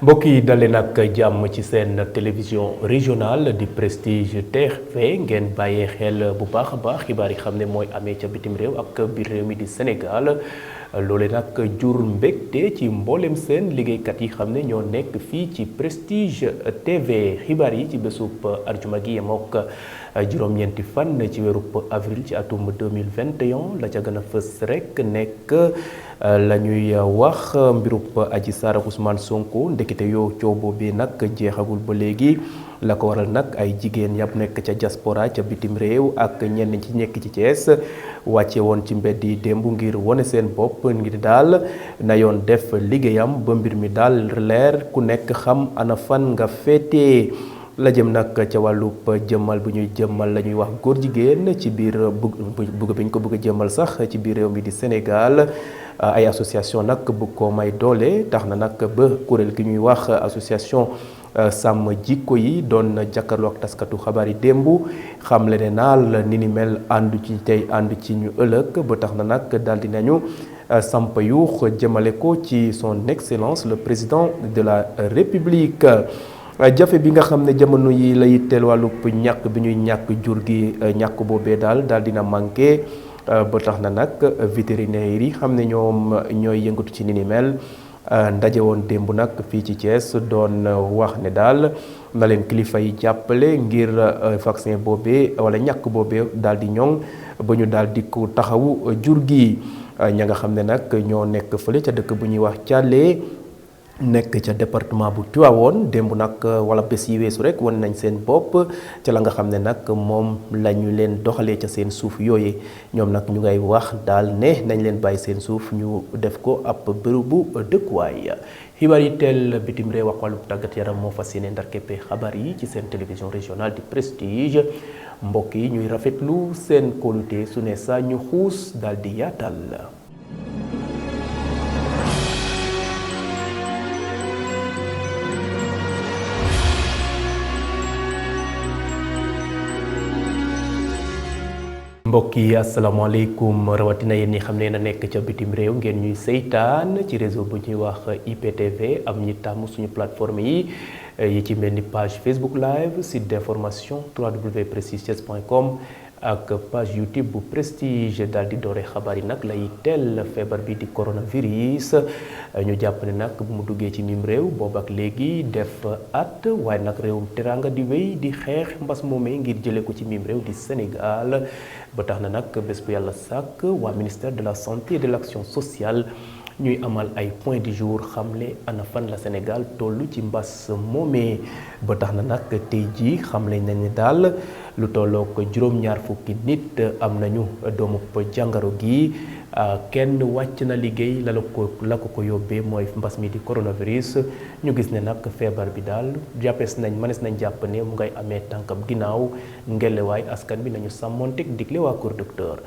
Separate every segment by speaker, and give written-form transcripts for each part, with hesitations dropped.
Speaker 1: mbokk yi dalee nag jàmm ci seen télévision régionale di Prestige TV ngeen bàyyee xel bu baax a baax xibaar yi xam ne mooy amee ca bitim réew ak biir réew mi di Sénégal loole nag jur mbégte ci mboolem seen liggéeykat yi xam ne ñoo nekk fii ci Prestige TV xibaar yi ci bésub arjuma gi yemook juróom-ñeenti fan ci weerub avril ci atum 2021 la ca gën a fës rek nekk la ñuy wax mbirub Adji Sarr ak Ousmane Sonko ndekete yoo coow boobee nag jeexagul ba léegi la ko waral nag ay jigéen yab nekk ca diaspora ca bitim réew ak ñenn ci nekk ci Thiès wàcce woon ci mbedd yi démb ngir wane seen bopp ngir daal na yoon def liggéeyam ba mbir mi daal leer ku nekk xam ana fan nga féetee la jëm nag ca wàllub jëmmal bu ñuy jëmmal la ñuy wax góor jigéen ci biir bugg bi ñu ko bëgg a jëmmal sax ci biir réew mi di Sénégal ay association nag bëgg koo may doole tax na nag ba kuréel gi ñuy wax association sàmm jikko yi doon jàkkaarloo ak taskatu xabaar yi démb xam le ne naal ni ni mel àndu ci tey àndu ci ñu ëllëg ba tax na nag daal di nañu samp yuux jëmale ko ci son excellence le président de la république jafe bi nga xam ne jamono yi la yitteel wàllub ñàkk bi ñuy ñàkk jur gi ñàkk boobee daal dina manqué ba tax na nag vétérinaire yi xam ne ñoom ñooy yëngatu ci ni ni mel ndaje woon démb nag fii ci Thiès doon wax ne daal na leen kilifa yi jàppale ngir vaccin boobee wala ñàkk boobee daal di ñoŋ ba ñu daal di ko taxawu jur gi ña nga xam ne nag ñoo nekk fële ca dëkk bu ñuy wax Thialé nekk ca département bu Tivaouane démb nag wala bés yi weesu rek wan nañ seen bopp ca la nga xam ne nag moom la ñu leen doxalee ca seen suuf yooyu ñoom nag ñu ngay wax daal ne nañ leen bàyyi seen suuf ñu def ko ab bërëbu dëkkuwaay xibaar yi teel bitim réew ak wàllu tàggat yaram moo fas yéene ndar képpe xabaar yi ci seen télévision régionale di Prestige mbokk yi ñuy rafetlu seen kóolute su ne saa ñu xuus daal di yaatal. mbokk yi asalaamaaleykum rawatina yéen ñi xam ne na nekk ca bitim réew ngeen ñuy seytaan ci réseau bu ñuy wax IPTV am ñi tàmm suñu plateforme yi ci mel ni page Facebook live site d'information www.prestigethies.com ak page YouTube bu Prestige daal di doore xabaar yi nag lay teel feebar bi di coronavirus ñu jàpp ne nag bu mu duggee ci mim réew boobu ak léegi def at waaye nag réewum teranga di wéy di xeex mbas moomee ngir jële ko ci mim réew di Sénégal ba tax na nag bés bu yàlla sàkk waa ministère de la santé et de l'action sociale ñuy amal ay point du jour xamle ana fan la Sénégal toll ci mbas moomee ba tax na nag tey jii xamle nañ ne daal lu tolloo ko juróom-ñaar fukki nit am nañu doomu jàngaro gi kenn wàcc na liggéey la ko yóbbee mooy mbas mi di coronavirus ñu gis ne nag feebar bi daal mënees nañ jàpp ne mu ngay amee tànkam ginnaaw ngelewaay askan bi nañu sàmmoonteeg digle waa Kër Docteur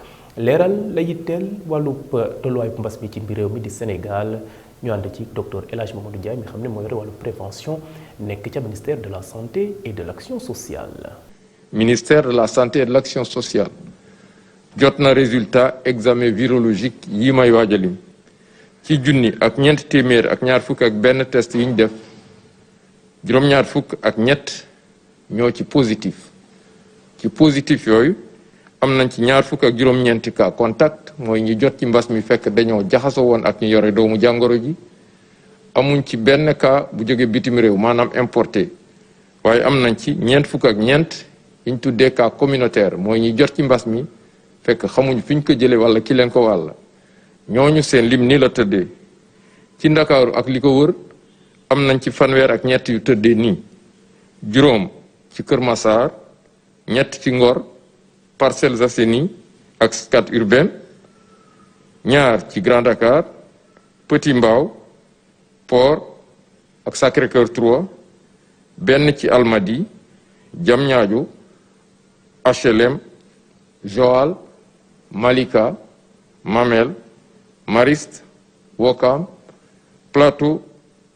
Speaker 1: leeral la yitteel wàllub tolluwaay bu mbas mi ci biir réew mi di Sénégal ñu ànd ci docteur El Hadj Mamadou Ndiaye mi xam ne moo yore wàllu prévention nekk ca ministère de la santé et de l'action sociale.
Speaker 2: ministère de la santé et de l'action sociale jot na résultat examen virologique yi may waaj a lim ci junni ak ñeent téeméer ak ñaar fukk ak benn test yi ñu def juróom-ñaar fukk ak ñett ñoo ci positif yooyu am nañ ci ñaar fukk ak juróom-ñeenti cas contact mooy ñi jot ci mbas mi fekk dañoo jaxasoo woon ak ñu yore doomu jàngoro ji amuñ ci benn cas bu jóge bitim réew maanaam importé waaye am nañ ci ñeent fukk ak ñeent yiñ tuddee cas communautaire mooy ñi jot ci mbas mi fekk xamuñ fi ñu ko jëlee wala ki leen ko wàll ñooñu seen lim ni la tëddee ci Ndakaaru ak li ko wër am nañ ci fanweer ak ñett yu tëddee nii juróom ci Kër Massar ñett ci Ngor Parcelles Assainies ak Scat Urbam ñaar ci Grand Dakar Petit Mbao Port ak Sacré-Cœur 3 benn ci Almadies Diamniadio HLM Joal Malika Mamel Mariste Ouakam Plateau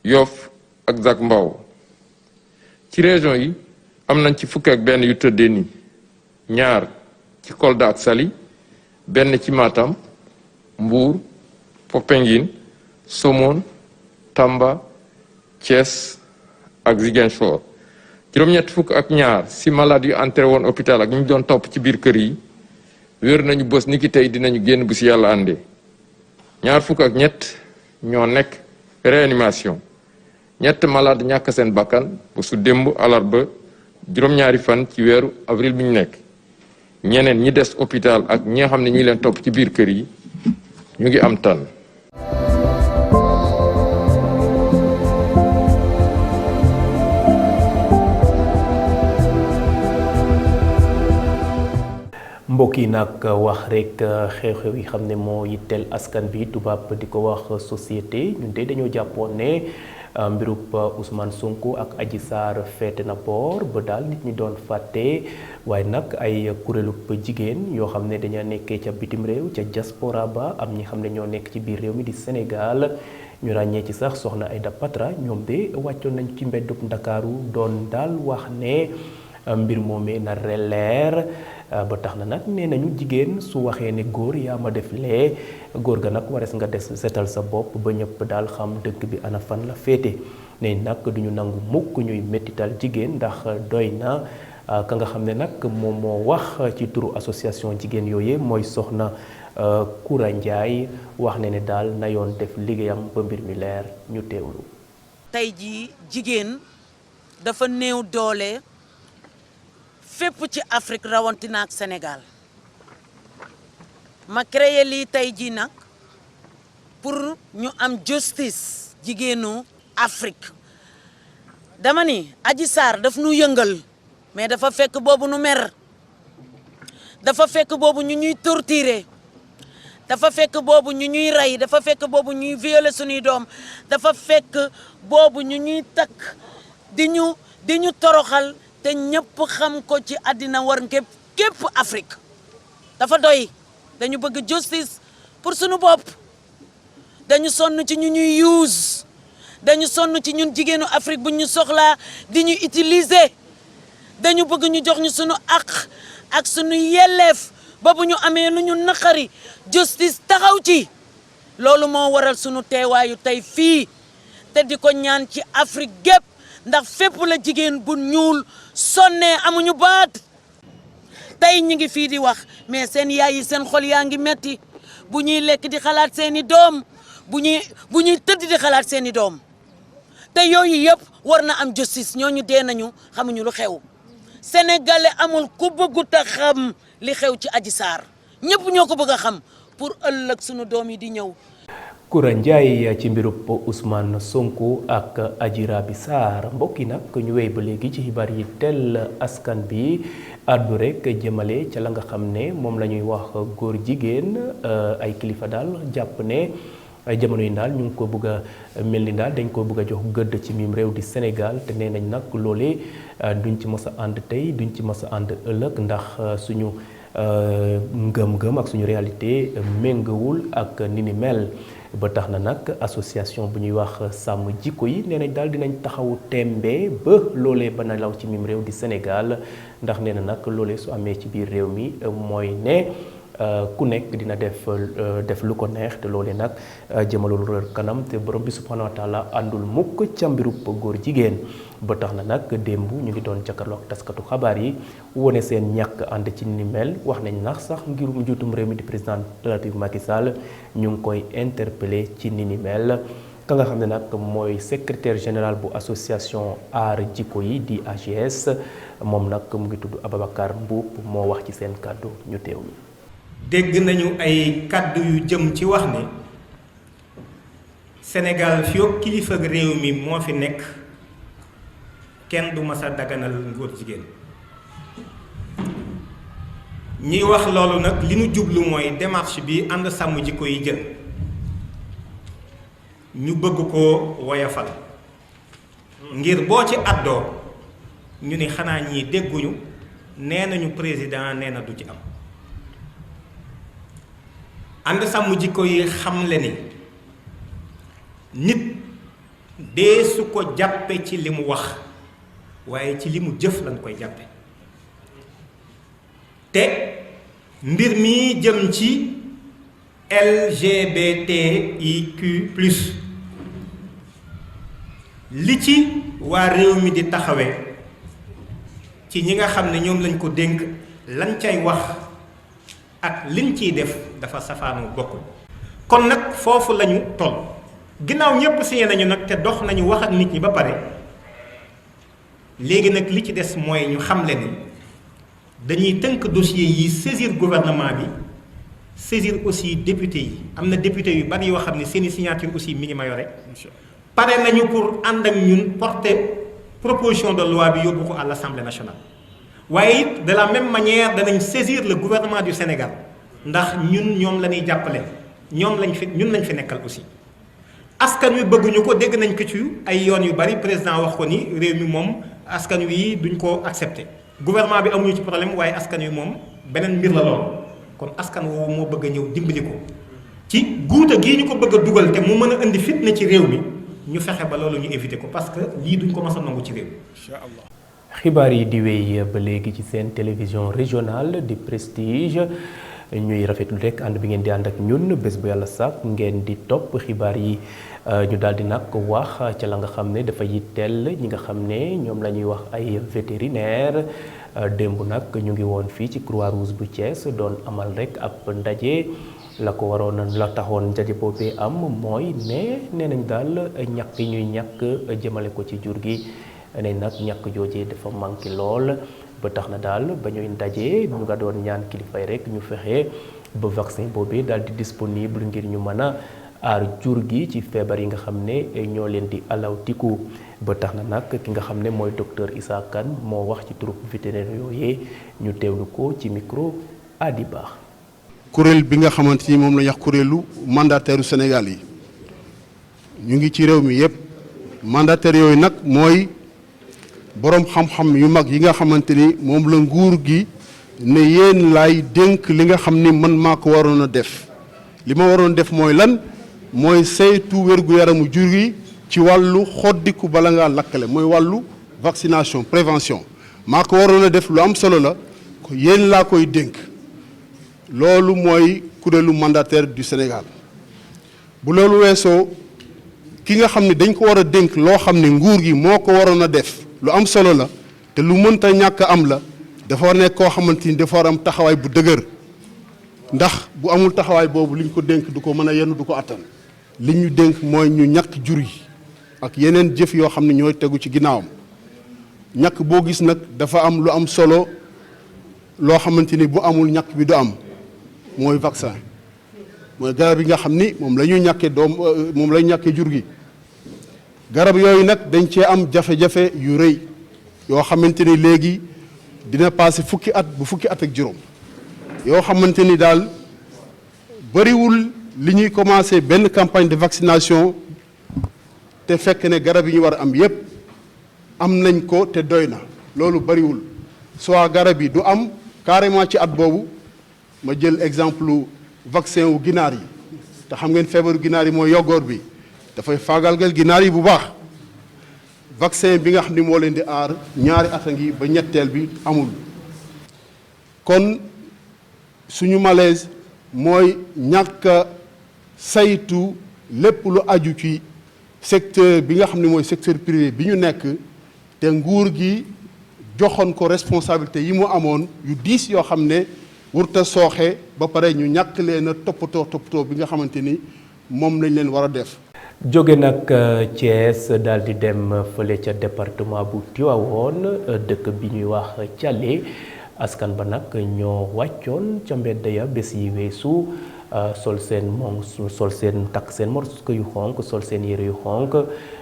Speaker 2: Yoff ak Zac Mbao ci région yi am nañ ci fukk ak benn yu tëddee nii ñaar ci Kolda ak Saly benn ci Matam Mbour Popenguine Somone Tamba Thiès ak Ziguinchor juróom-ñett fukk ak ñaar si malade yu entré woon hôpital ak ñu doon topp ci biir kër yi wér nañu bés ni ki tey dinañu génn bu si yàlla àndee ñaar fukk ak ñett ñoo nekk réanimation ñett malade ñàkk seen bakkan ba su démb alarba juróom-ñaari fan ci weeru avril bi ñu nekk ñeneen ñi des hôpital ak ñi nga xam ne ñu ngi leen topp ci biir kër yi ñu ngi am tan
Speaker 1: mbokk yi nag wax rek xew-xew yi xam ne moo yitteel askan bi tubaab di ko wax société ñun de dañoo jàppoon ne mbirub Ousmane Sonko ak Adji Sarr féete na boor ba daal nit ñi doon fàtte waaye nag ay kuréelub jigéen yoo xam ne dañoo nekkee ca bitim réew ca diaspora ba am ñi xam ne ñoo nekk ci biir réew mi di Sénégal ñu ràññee ci sax soxna Aïda Patra ñoom de wàccoon nañ ci mbeddub Ndakaaru doon daal wax ne mbir moomee na leer ba tax na nag nee nañu jigéen su waxee ne góor yaa ma def lee góor ga nag warees nga des setal sa bopp ba ñëpp daal xam dëkk bi ana fan la féete ne nag duñu nangu mukk ñuy mettital jigéen ndax doy na ka nga xam ne nag moom moo wax ci turu association jigéen yooyu mooy soxna Koura Ndiaye wax ne ne daal na yoon def liggéeyam ba mbir mi leer ñu teewlu.
Speaker 3: tey jii jigéen dafa néew doole fépp ci Afrique rawatina ak Sénégal ma créé lii tey jii nag pour ñu am justice jigéenu Afrique dama ni Adji Sarr daf nu yëngal mais dafa fekk boobu nu mer dafa fekk boobu ñu ñuy torturer dafa fekk boobu ñu ñuy rey dafa fekk boobu ñuy violer suñuy doom dafa fekk boobu ñu ñuy takk di ñu toroxal te ñëpp xam ko ci àddina war képp Afrique dafa doy dañu bëgg justice pour suñu bopp dañu sonn ci ñu ñuy use dañu sonn ci ñun jigéenu Afrique bu ñu soxlaa di ñu utiliser dañu bëgg ñu jox ñu suñu ak suñu yelleef ba bu ñu amee lu ñu naqari justice taxaw ci loolu moo waral suñu teewaayu tey fii te di ko ñaan ci Afrique gépp ndax fépp la jigéen bu ñuul sonnee amuñu baat tey ñi ngi fii di wax mais seen yaay yi seen xol yaa ngi metti bu ñuy lekk di xalaat seeni doom bu ñuy tëdd di xalaat seeni doom te yooyu yëpp war na am justice ñooñu dee nañu xamuñu lu xew sénégalais amul ku bëggut a xam li xew ci Adji Sarr ñëpp ñoo ko bëgg a xam pour ëllëg sunu doom yi di ñëw.
Speaker 1: Koura Ndiaye ci mbirub Ousmane Sonko ak Adji Raby Sarr mbokk yi nag ñu wéy ba léegi ci xibaar yi teel askan bi àddu rek jëmale ca la nga xam ne moom la ñuy wax góor jigéen ay kilifa daal jàpp ne jamono yi daal ñu ngi ko bëgg a mel ni daal dañ ko bëgg a jox gëdd ci mim réew di Sénégal te nee nañ nag loolee duñ ci mës a ànd tey duñ ci mës a ànd ëllëg ndax suñu ngëm-ngëm ak suñu réalité méngawul ak ni ni mel. ba tax na nag association bu ñuy wax sàmm jikko yi nee nañ daal dinañ taxawu tembe ba loolee ba na law ci mim réew di Sénégal ndax nee na nag loolee su amee ci biir réew mi mooy ne ku nekk dina def lu ko neex te loolee nag jëmalul réer kanam te borom bi subhanahu wa taala àndul mukk ca mbirub góor jigéen ba tax na nag démb ñu ngi doon jàkkaarloo ak taskatu xabaar yi wone seen ñàkk ànd ci ni mel wax nañ nax sax ngirum njiitum réew mi di président de la République Macky Sall ñu ngi koy interpellé ci ni mel ka nga xam ne nag mooy secrétaire général bu association aar jikko yi di AGS moom nag mu ngi tudd Ababacar Mboup moo wax ci seen kàddu ñu teewlu.
Speaker 4: dégg nañu ay kàddu yu jëm ci wax ni Sénégal fii ak kilifa réew mi moo fi nekk kenn du mas a daganal ngóor jigéen ñiy wax loolu nag li nu jublu mooy démarche bi ànd sàmm jikko yi jël ñu bëgg koo woyafal ngir boo ci àddoo ñu ni xanaa ñii dégguñu nee nañu président nee na du ci am ànd sàmm jikko yi xam le ni nit dee su ko jàppe ci li mu wax waaye ci li mu jëf lañ koy jàppe te mbir mi jëm ci LGBTIQ+ li ci waa réew mi di taxawee ci ñi nga xam ne ñoom lañ ko dénk lañ cay wax ak liñ ciy def dafa safaanu bokkul. kon nag foofu lañu toll ginnaaw ñëpp signé nañu nag te dox nañu wax ak nit ñi ba pare léegi nag li ci des mooy ñu xamle ni dañuy tënk dossier yi saisir gouvernement bi saisir aussi député yi am na député yu bari yoo xam ne seeni signature aussi mi ngi ma yore pare nañu pour ànd ak ñun porter proposition de loi bi yóbbu ko à l'Assemblée nationale waaye it de la même manière danañ saisir le gouvernement du Sénégal ndax ñun ñoom la ñuy jàppale ñun lañ fi nekkal aussi askan wi bëgguñu ko dégg nañ ko ci ay yoon yu bari président wax ko ni réew mi moom askan wi duñ ko accepter gouvernement bi amuñu ci problème waaye askan wi moom beneen mbir la lool kon askan woowu moo bëgg a ñëw dimbali ko ci guuta gii ñu ko bëgg a dugal te mu mën a indi fitna ci réew mi ñu fexe ba loolu ñu éviter ko parce que lii duñ ko mës a nangu ci réew mi incha allah.
Speaker 1: xibaar yi di wéy ba léegi ci seen télévision régionale di Prestige ñuy rafetlu rek ànd bi ngeen di ànd ak ñun bés bu yàlla sàkk ngeen di topp xibaar yi ñu daal di nag wax ca la nga xam ne dafa yitteel ñi nga xam ne ñoom la ñuy wax ay vétérinaire démb nag ñu ngi woon fii ci Croix-Rouge bu Thiès doon amal rek ab ndaje la ko waroon la taxoon ndaje boobee am mooy nee nañ daal ñàkk yi ñuy ñàkk jëmale ko ci jur gi ne nag ñàkk joojee dafa manqué lool ba tax na daal ba ñuy ndaje ñu nga doon ñaan kilifay rek ñu fexe ba vaccin boobee daal di disponible ngir ñu mën a aar jur gi ci feebar yi nga xam ne ñoo leen di alawtiku ba tax na nag ki nga xam ne mooy docteur Issa Kane moo wax ci troupe vétérinaire yooyee ñu teewlu ko ci micro Adi Ba.
Speaker 5: kuréel bi nga xamante ni moom la ñu wax kuréelu mandataire Sénégal yi ñu ngi ci réew mi yépp mandataire yooyu nag mooy boroom xam-xam yu mag yi nga xamante ni moom la nguur gi ne yéen laay dénk li nga xam ni man maa ko waroon a def li ma waroon def mooy lan mooy saytu wér-gu-yaramu jur gi ci wàllu xoddiku bala ngaa lakkale mooy wàllu vaccination prévention maa ko waroon a def lu am solo la yéen laa koy dénk loolu mooy kuréelu mandataire du Sénégal bu loolu weesoo ki nga xam ne dañ ko war a dénk loo xam ne nguur gi moo ko waroon a def lu am solo la te lu mënta ñàkk am la dafa war nekk koo xamante ni dafa war am taxawaay bu dëgër ndax bu amul taxawaay boobu liñ ko dénk du ko mën a yenn du ko attan li ñu dénk mooy ñu ñàkk jur yi ak yeneen jëf yoo xam ne ñooy tegu ci ginnaawam ñàkk boo gis nag dafa am lu am solo loo xamante ni bu amul ñàkk bi du am mooy vaccin mooy garab yi nga xam ni moom la ñuy ñàkkee moom la ñu ñàkkee jur gi garab yooyu nag dañ cee am jafe-jafe yu rëy yoo xamante ni léegi dina passé fukki at bu fukki at ak juróom yoo xamante ni daal bariwul li ñuy commencé benn campagne de vaccination te fekk ne garab yi ñu war a am yépp am nañ ko te doy na loolu bariwul soit garab yi du am carrément ci at boobu ma jël exemple vaccin wu ginaar yi te xam ngeen feebaru ginaar yi mooy yoggoor bi dafay faagaalgal ginaar yi bu baax vaccin bi nga xam ni moo leen di aar ñaari at a ngi ba ñetteel bi amul kon suñu malaise mooy ñàkk a saytu lépp lu aju ci secteur bi nga xam ne mooy secteur privé bi ñu nekk te nguur gi joxoon ko responsabilité yi mu amoon yu diis yoo xam ne wurta sooxe ba pare ñu ñàkk leen a toppatoo bi nga xamante ni moom lañ leen war a def.
Speaker 1: jóge nag Thiès daal di dem fële ca département bu Tivaouane dëkk bi ñuy wax Thialé askan ba nag ñoo wàccoon ca mbedd ya bés yi weesu sol seen takk seen morso yu xonk sol seen yére yu xonk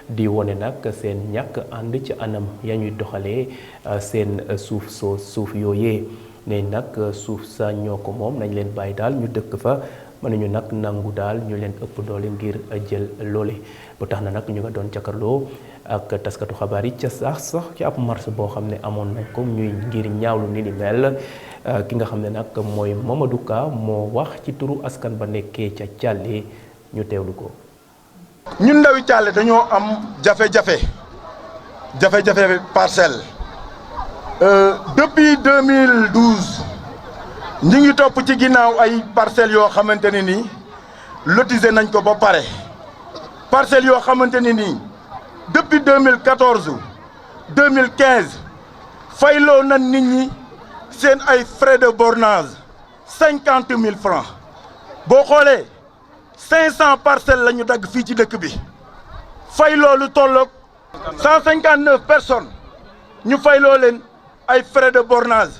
Speaker 1: di wone nag seen ñàkk ànd ci anam ya ñuy doxalee seen suuf yooyee ne nag suuf sa ñoo ko moom nañ leen bàyyi daal ñu dëkk fa mën nañu nag nangu daal ñu leen ëpp doole ngir jël loole ba tax na nag ñu nga doon jàkkaarloo ak taskatu xabaar yi ca sax ci ab marche boo xam ne amoon nañ ko ñuy ngir ñaawlu ni ni mel ki nga xam ne nag mooy Mamadou Ka moo wax ci turu askan ba nekkee ca Thialé ñu teewlu ko.
Speaker 6: ñun ndawi Thialé dañoo am jafe-jafe parcelle depuis 2012 ñu ngi topp ci ginnaaw ay parcelles yoo xamante ne nii lotisé nañ ko ba pare parcelles yoo xamante ne nii depuis 2014 2015 fayloo na nit ñi seen ay frais de bornage 50 000 francs boo xoolee 500 parcelles la ñu dagg fii ci dëkk bi fayloo lu tolloog 159 personnes ñu fayloo leen ay frais de bornage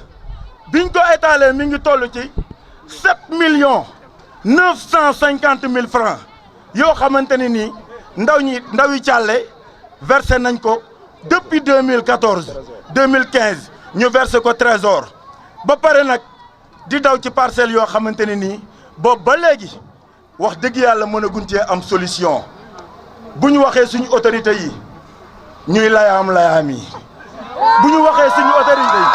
Speaker 6: biñ ko étalé mi ngi toll ci 7 950 000 francs yoo xamante ni nii ndawi càlle versé nañ ko depuis 2014 2015 ñu versé ko trésor ba pare nag di daw ci parcelles yoo xamante ne nii boobu ba léegi wax dëgg yàlla mën a gun cee am solution bu ñu waxee suñu autorité yi ñuy layaam yi bu ñu waxee suñu autorité yi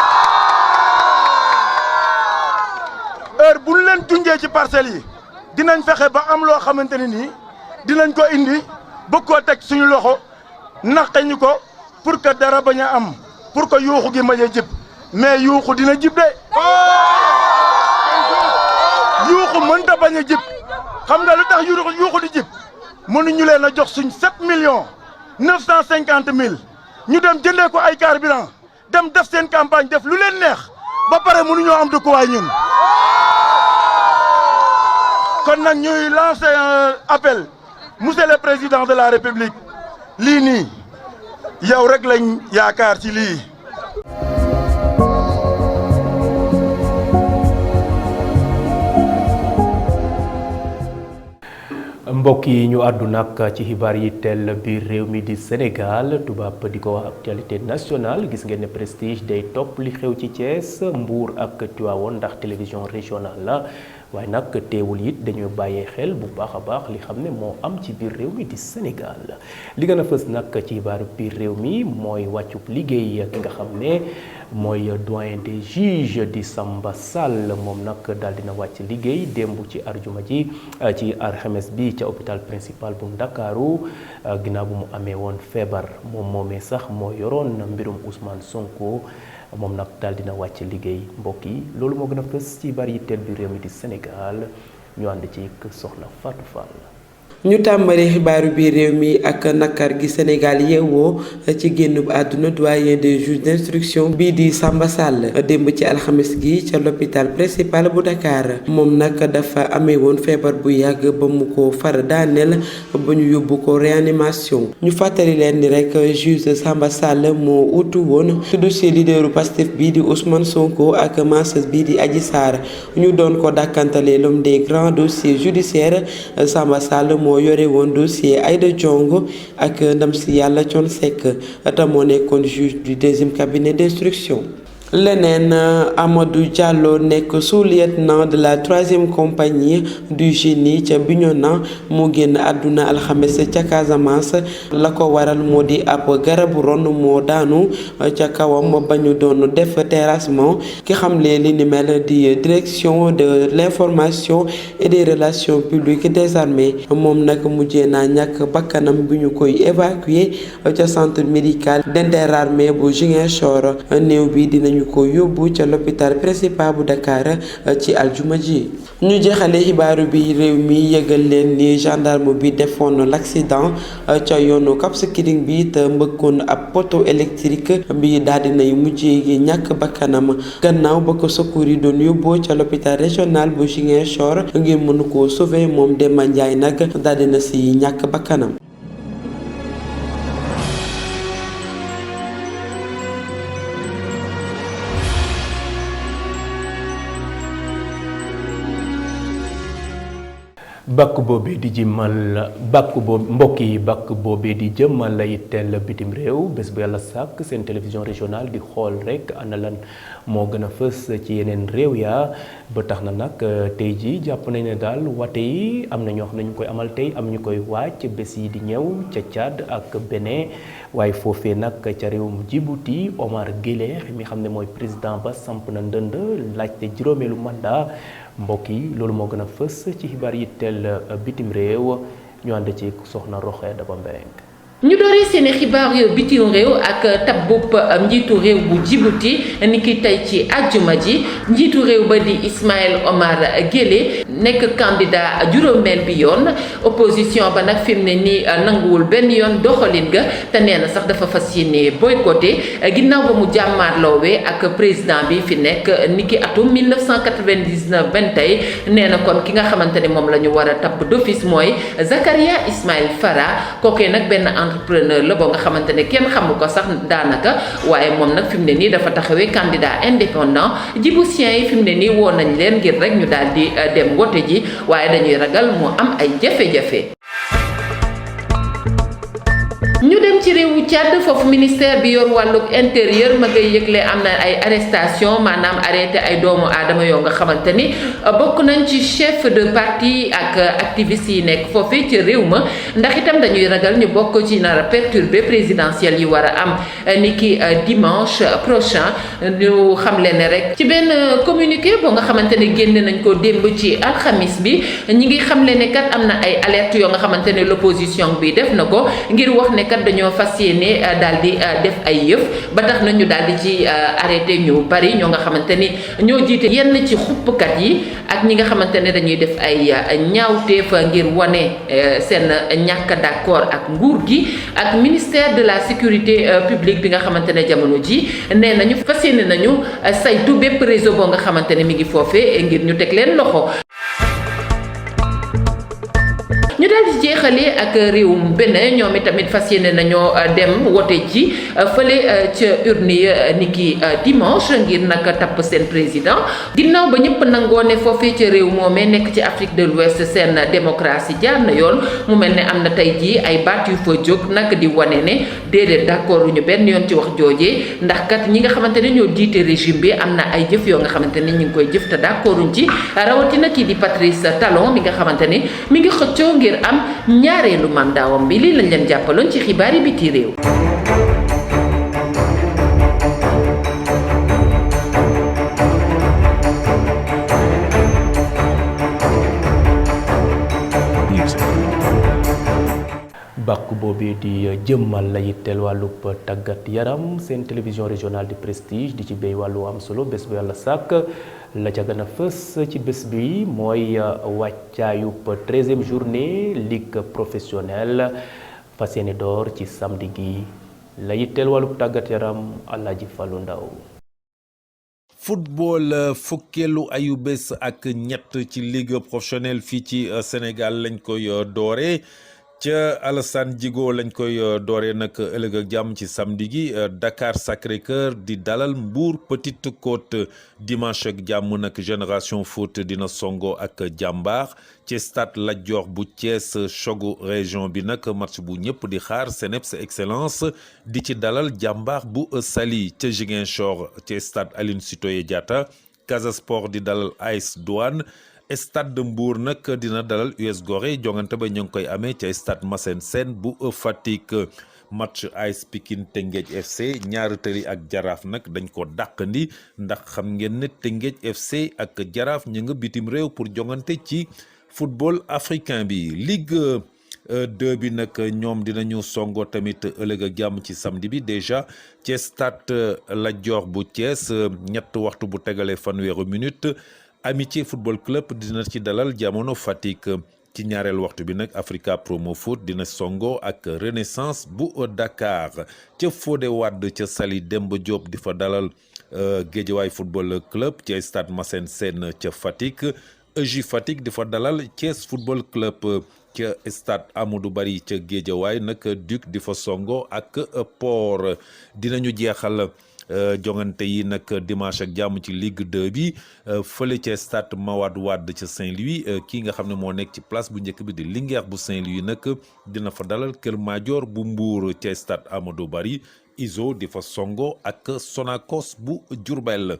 Speaker 6: heure bu ñu leen junjee ci parcelles yi dinañ fexe ba am loo xamante ne nii dinañ ko indi bëgg koo teg suñu loxo naqañu ko pour que dara bañ a am pour que yuuxu gi mañ a jib mais yuuxu dina jib de yuuxu mënta bañ a jib xam nga lu tax yuuxu di jib mënuñu leen a jox suñ 7 950 000 ñu dem jëndee ko ay carburant dem def seen campagne def lu leen neex ba pare mënuñoo am dëkkuwaay ñun kon nag ñuy lancer un appel monsieur le président de la république lii nii yow rek lañ yaakaar ci lii.
Speaker 1: mbokk yi ñu àddu nag ci xibaar yi teel biir réew mi di Sénégal tubaab di ko wax actualité nationale gis ngeen ne Prestige day topp li xew ci Thiès Mbour ak Tivaouane ndax télévision régionale la waaye nag teewul it dañuy bàyyee xel bu baax a baax li xam ne moo am ci biir réew mi di Sénégal li gën a fës nag ci xibaaru biir réew mi mooy wàccub liggéey ki nga xam ne mooy doyen des juges di Samba Sall moom nag daal dina wàcc liggéey démb ci arjuma ji ci alxames bi ca hôpital principal bu Ndakaaru ginnaaw bu mu amee woon feebar moom moomee sax moo yoroon mbirum Ousmane Sonko moom nag daal dina wàcc liggéey mbokk yi loolu moo gën a fës ci bari yitteel bi réew mi di Sénégal ñu ànd ci soxna Fatou Fall.
Speaker 7: ñu tàmbali xibaaru biir réew mi ak nakar gi Sénégal yeewoo ci génnub àdduna doyen des juges d'instruction bii di Samba Sall démb ci alxames gi ca l'hôpital principal bu Dakar moom nag dafa amee woon feebar bu yàgg ba mu ko far daaneel ba ñu yóbbu ko réanimation ñu fàttali leen ni rek juge Samba Sall moo utu woon ci dossier leaderu Pastef bii di Ousmane Sonko ak masseuse bii di Adji Sarr ñu doon ko dàkkantale l'homme des grands dossiers judiciaires Samba Sall moo yore woon dossier Aïda Ndiongue ak ndam si yàlla Thione Seck te moo nekkoon juge du 2e cabinet d'instruction. leneen Amadou Diallo nekk sous-lieutenant de la 3e compagnie du génie ca Bignona moo génn àdduna alxames ca Casamance la ko waral moo di ab garabu ron moo daanu ca kawam ba ñu doon def terrassement ki xamle li ni mel di direction de l'information et des relations publiques des armées moom nag mujjee naa ñàkk bakkanam bi ñu koy évacuer ca centre médical d'Interarmée bu Ziguinchor néew bi dinañu ko yóbbu ca l'hôpital principal bu Dakar ci aljuma ji ñu jeexale xibaaru bi réew mi yëgal leen ni gendarme bi defoon l'accident ca yoonu Cap Skirring bi te mbëkkoon ab poteau électrique bi daal dinay mujjee ñàkk bakkanam gannaaw ba ko secours yi doon yóbboo ca l'hôpital régional bu Ziguinchor ngir mën koo sauver moom Demba Ndiaye nag daal dina si ñàkk bakkanam.
Speaker 1: bàkk boobee di jëmmal mbokk boobee di jëmmal lay teel bitim réew bés bu yàlla sàkk seen télévision régionale di xool rek ana lan moo gën a fës ci yeneen réew yaa ba tax na nag tey ji jàpp nañ ne daal wate yi am na ñoo xam ne ñu koy amal tey am ñu koy wàcc bés yi di ñëw ca Tchad ak Bénin waaye foofee nag ca réewum Djibouti Omar Guelleh mi xam ne mooy président ba samp na ndënd laajte juróomeelu mandat mbokk yi loolu moo gën a fës ci xibaar yi teel bitim réew ñu ànd ci soxna Roxee Daba Mbereng
Speaker 8: ñu dooree seeni xibaar bitim réew ak tabbub njiitu réew bu Djibouti ni ki tey ci àjjuma ji njiitu réew ba di Ismaël Omar Guelleh nekk candidat juróomeel bi yoon opposition ba nag fi mu ne nii nanguwul benn yoon doxalin ga te nee na sax dafa fas yéene boycotté ginnaaw ba mu jàmmaarloowee ak président bi fi nekk ni ki atum 1999 benn tey nee na kon ki nga xamante ne moom la ñu war a tabb d'office mooy Zakaria Ismaïl Farah kookee nag benn entrepreneur la boo nga xamante ne kenn xamu ko sax daanaka waaye moom nag fi mu ne nii dafa taxawee candidat indépendant djiboutiens yi fi mu ne nii woo nañ leen ngir rek ñu daal di dem wote ji waaye dañuy ragal mu am ay jafe-jafe. ñu dem ci réewu Tchad foofu ministère bi yor wàllug intérieur ma ngay yëgle am na ay arrestation maanaam arrêté ay doomu aadama yoo nga xamante ni bokk nañ ci chef de parti ak activistes yi nekk foofee ci réew ma ndax itam dañuy ragal ñu bokk ci nar a perturber présidentielle yi war a am ni ki dimanche prochain ñu xamle ne rek ci benn communiqué boo nga xamante ne génne nañ ko démb ci alxamis bi ñi ngi xamle ne kat am na ay alerte yoo nga xamante ne l'opposition bi def na ko ngir wax ne kat dañoo fas yéene daal di def ay yëf ba tax na ñu daal di ci arrêté ñu bari ñoo nga xamante ni ñoo jiite yenn ci xuppkat yi ak ñi nga xamante ne dañuy def ay ñaawteef ngir wane seen ñàkk d'accord ak nguur gi ak ministère de la sécurité publique bi nga xamante ne jamono ji nee nañu fas yéene nañu saytu bépp réseau boo nga xamante ne mi ngi foofee ngir ñu teg leen loxo. ñu daal di jeexalee ak réewum Bénin ñoom itamit fas yéene nañoo dem wote ji fële ca urne ni ki dimanche ngir nag tapp seen président ginnaaw ba ñëpp nangoo ne foofee ca réew moomee nekk ci Afrique de l'Ouest seen démocratie jaar na yoon mu mel ne am na tey jii ay baat yu fa jóg nag di wane ne déedéet d'accord ñu benn yoon ci wax joojee ndax kat ñi nga xamante ne ñoo jiite régime bi am na ay jëf yoo nga xamante ne ñu ngi koy jëf te d'accorduñ ci rawatina kii di Patrice Talon mi nga xamante ne mi ngi xëccoo ngir am ñaareelu mandaawam bi lii lañ leen jàppaloon ci xibaari biti réew.
Speaker 1: bàkk boobee di jëmmal la yitteel wàllub tàggat yaram seen télévision régionale du prestige di ci béy wàllu am solo bés bu yàlla sàkk la ca gën a fës ci bés bi mooy wàccaayub 13e journée ligue professionnelle fas yéene door ci samedi gi la yitteel wàllub tàggat yaram Alaaji Fallu Ndaw
Speaker 9: football fukkeelu ayu bés ak ñett ci ligue professionnelle fii ci Sénégal lañ koy doore ca Alassane Djigo lañ koy dooree nag ëllëg ak jàmm ci samedi gi Dakar Sacré-Cœur di dalal Mbour Petite Côte dimanche ak jàmm nag Génération Foot dina songo ak Jàmbaar ci stade Lat Dior bu Thiès chogu région bi nag match bu ñëpp di xaar CNEPS Excellence di ci dalal Jàmbaar bu Saly ca Ziguinchor ci stade Aline Sitoé Diatta Casa Sport di dalal AS Douane stade de Mbour nag dina dalal US Gorée jongante ba ñu ngi koy amee ca stade Massène Sène bu Fatick match AS Pikine Teungueth FC ñaari tëri ak jaraaf nag dañ ko dàqandi ndax xam ngeen ne Teungueth FC ak jaraaf ñu nga bitim réew pour jongante ci football africain bi Ligue 2 bi nag ñoom dinañu songo tamit ëllëg ak jàmm ci samedi bi déjà ci stade Lat Dior bu Thiès ñett waxtu bu tegalee fanweeri minute Amitié Football Club dina ci dalal Jamono Fatick ci ñaareel waxtu bi nag Africa Promo Foot dina songo ak Renaissance bu Dakar ca Fodé Wade ca Saly Demba Diop di fa dalal Guédiawaye Football Club ci stade Massène Sène ca Fatick EJ Fatick di fa dalal Thiès Football Club ca stade Amadou Barry ca Guédiawaye nag Duc di fa songo ak Port dinañu jeexal jongante yi nag dimanche ak jàmm ci Ligue 2 bi fële ca stade Mawade Wade ca Saint-Louis kii nga xam ne moo nekk ci place bu njëkk bi di Linguère bu Saint-Louis nag dina fa dalal Kër Madior bu Mbour ca stade Amadou Barry ISO di fa songo ak Sonacos bu Diourbel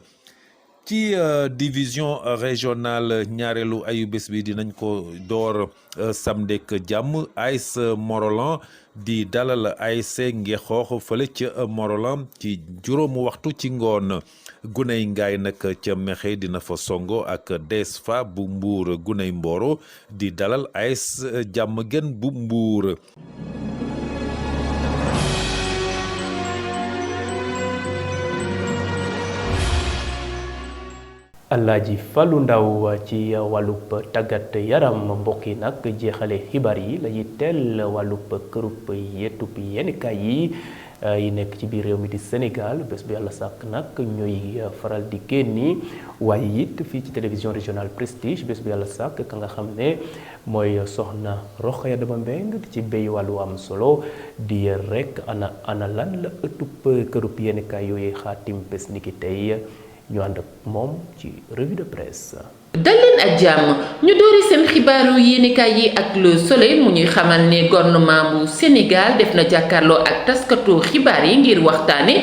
Speaker 9: ci division régionale ñaareelu ayu bés bi dinañ ko door samedi ak jàmm AS Morolan di dalal ASC Ngexoox fële ca Morolan ci juróomu waxtu ci ngoon Guney Ngaay nag ca Mexe dina fa songo ak DSFA bu Mbuur Guney Mboro di dalal AS Jàmmgën bu Mbuur
Speaker 1: Alaaji Fallou Ndaw ci wàllub tàggat yaram mbokk yi nag jeexale xibaar yi la ñuy teel wàllub kërub yettub yenikaay yi nekk ci biir réew mi di Sénégal bés bu yàlla sàkk nag ñooy faral di génni waaye it fii ci télévision régionale Prestige bés bu yàlla sàkk ka nga xam ne mooy soxna Rokhaya Daba Mbeng di ci béy wàllu am solo di rek ana lan la ëttub kërub yenikaay yooyu xaatim bés ni ki tey ñu ànd ak moom ci revue de presse.
Speaker 8: dal leen ak jàmm ñu doori seen xibaaru yéenekaay yi ak Le Soleil mu ñuy xamal ne gouvernement bu Sénégal def na jàkkaarloo ak taskatu xibaar yi ngir waxtaane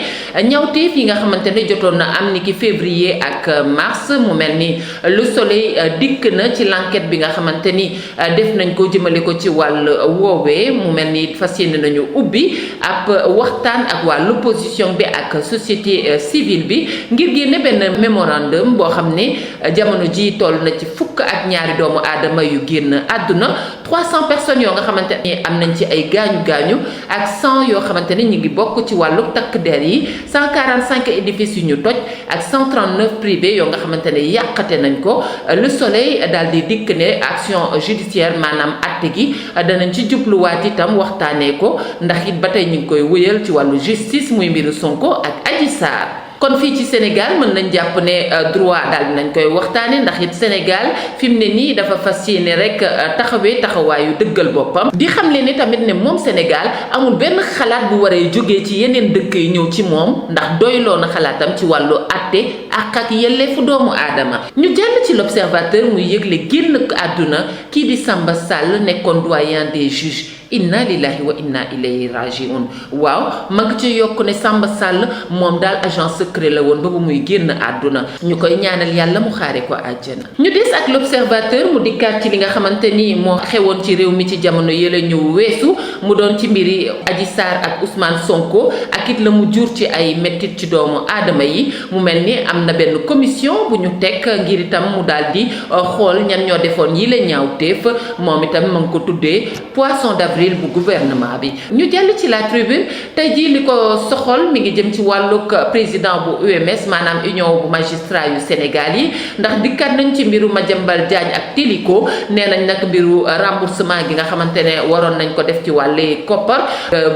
Speaker 8: ñawteef yi nga xamante ne jotoon na am ni ki février ak mars mu mel ni Le Soleil dikk na ci l'enquête bi nga xamante ni def nañ ko jëmale ko ci wàll woowee mu mel ni fas yéene nañu ubbi ab waxtaan ak waa l'opposition bi ak société civile bi ngir génne benn mémorandum boo xam ne jamono ji toll na ci fukk ak ñaari doomu aadama yu génn àdduna 300 personnes yoo nga xamante ni am nañ ci ay gaañu-gaañu ak 100 yoo xamante ni ñu ngi bokk ci wàllu takk der yi 145 édifices yu ñu toj ak 139 privés yoo nga xamante ne yàqate nañ ko Le Soleil daal di dikk ne action judiciaire maanaam atte gi danañ ci jubluwaat itam waxtaanee ko ndax it ba tey ñu ngi koy wëyal ci wàllu justice muy mbiru Sonko ak Adji Sarr. kon fii ci Sénégal mën nañ jàpp ne droit daal nañ koy waxtaane ndax it Sénégal fi mu ne nii dafa fas yéene rek taxawee taxawaayu dëggal boppam di xam leen ni tamit ne moom Sénégal amul benn xalaat bu waree jógee ci yeneen dëkk yi ñëw ci moom ndax doyloo na xalaatam ci wàllu àtte ak yelleefu doomu aadama ñu jàll ci l'Observateur muy yëgle génn àdduna kii di Samba Sall nekkoon doyen des juges inna lillahi wa inna ilayhi rajiun waaw mag ci yokk ne Samba Sall moom daal agent secret la woon ba bu muy génn àdduna ñu koy ñaanal yàlla mu xaare ko àjjana ñu des ak l'Observateur mu dikkaat ci li nga xamante ni moo xewoon ci réew mi ci jamono yële ñu weesu mu doon ci mbiri Adji Sarr ak Ousmane Sonko ak it la mu jur ci ay mettit ci doomu aadama yi mu mel ni am na benn commission bu ñu teg ngir itam mu daal di xool ñan ñoo defoon yi la ñaawteef moom itam ma ngi ko tuddee poisson d'avril bu gouvernement bi ñu jàll ci La Tribune tey jii li ko soxol mi ngi jëm ci wàllug président bu UMS maanaam union bu magistrat yu Sénégal yi ndax dikkat nañ ci mbiru Madiambal Diagne ak Téliko nee nañ nag mbiru remboursement gi nga xamante ne waroon nañ ko def ci wàllu koppar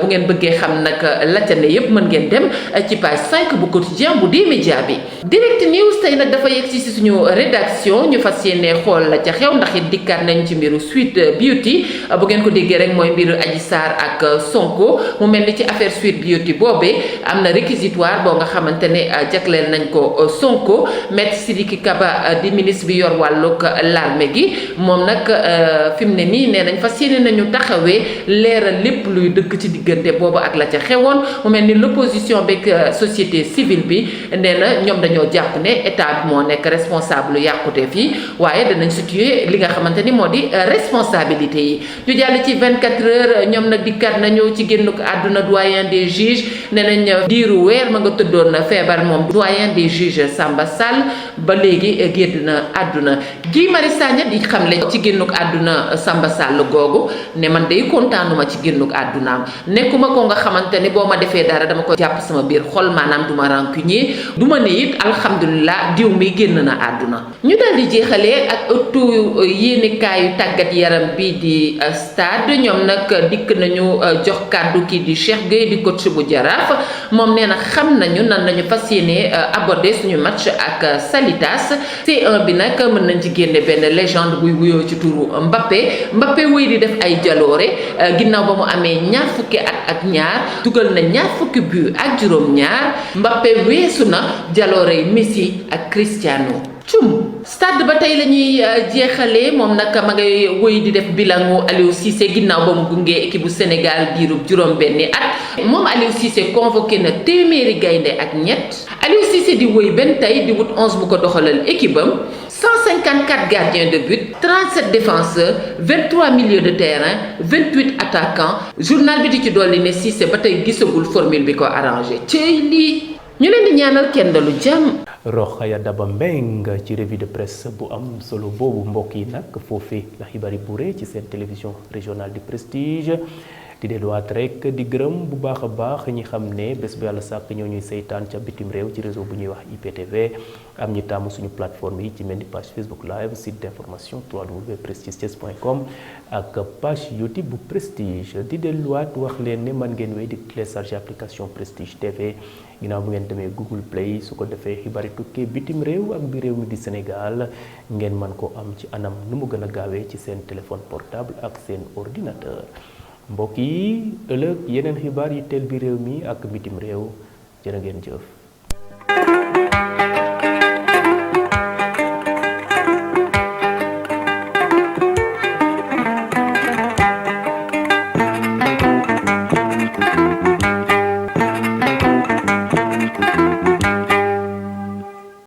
Speaker 8: bu ngeen bëggee xam nag la ca ne yépp mën ngeen dem ci page 5 bu quotidien bu D-Média bi Direct News tey nag dafa yegg ci suñu rédaction ñu fas yéene xool la ca xew ndax it dikkat nañ ci mbiru Sweet Beauty bu ngeen ko déggee rek mooy mbiru Adji Sarr ak Sonko mu mel ni ci affaire Sweet Beauty boobee am na réquisitoire boo nga xamante ne jagleel nañ ko Sonko Maître Sidiki Kaba di ministre bi yor wàllug l'armée gi moom nag fi mu ne nii nee nañ fas yéene nañu taxawee leeral lépp luy dëkk ci diggante boobu ak la ca xewoon mu mel ni l'opposition beeg société civile bi nee na ñoom dañoo jàpp ne état bi moo nekk responsable yàqute fii waaye danañ situer li nga xamante ni moo di responsabilité yi ñu jàll ci 24 heures ñoom nag dikkat nañu ci génn ko àdduna doyen des juges nee nañ diiru weer ma nga tëddoon feebar moom doyen des juges Samba Sall ba léegi génn na àdduna Guy Marius Sagna di xamle ci génnuk àdduna Samba Sall googu ne man day kontaanuma ci génnuk àddunaam nekkuma ko nga xamante ni boo ma defee dara dama ko jàpp sama biir xol maanaam duma rancunier duma ne it alhamdulilah diw mi génn na àdduna ñu dal di jeexalee ak ëttu yéenekaayu tàggat yaram bi di stade ñoom nag dikk nañu jox kàddu kii di Cheikh Gueye di coach bu Jaraaf moom nee na xam nañu nan nañu fas yéene aborder suñu match ak Salitas C1 bi nag mën nañ ci génne benn légende buy wuyoo ci turu Mbappé wéy di def ay jaloore ginnaaw ba mu amee ñaar fukki at ak ñaar dugal na ñaar fukki but ak juróom-ñaar Mbappé weesu na jaloore Messi ak Cristiano stade ba tey la ñuy jeexalee moom nag ma ngay wëy di def bilangu Aliou Cissé ginnaaw ba mu gungee équipe bu Sénégal diirub juróom-benni at moom Aliou Cissé convoqué na téeméeri gaynde ak ñett Aliou Cissé di wëy benn tey di wut 11 bu ko doxalal équipe am 154 gardiens de but 37 défenseurs 23 milieux de terrain 28 attaquants journal bi di ci dolli ne Cissé ba tey gisagul formule bi ko arrangé cey lii ñu leen di ñaanal kenn dalu jàmm.
Speaker 1: Rokhaya Daba Mbeng ci revue de presse bu am solo boobu mbokk yi nag foofee la xibaar yi buuree ci seen télévision régionale du Prestige di delluwaat rek di gërëm bu baax a baax ñi xam ne bés bu yàlla sàkk ñoo ñuy saytaan ca bitim réew ci réseau bu ñuy wax IPTV am ñi tàmm suñu plateforme yi ci mel ni page Facebook live site d'information www.prestigethies.com ak page YouTube bu Prestige di delluwaat wax leen ne man ngeen wéy di télécharger application Prestige TV ginnaaw bu ngeen demee Google Play su ko defee xibaari tukkee bitim réew ak bi réew mi di Sénégal ngeen man ko am ci anam nu mu gën a gaawee ci seen téléphone portable ak seen ordinateur mbokk yi ëllëg yeneen xibaar yi teel bi réew mi ak bitim réew jërë ngeen jëf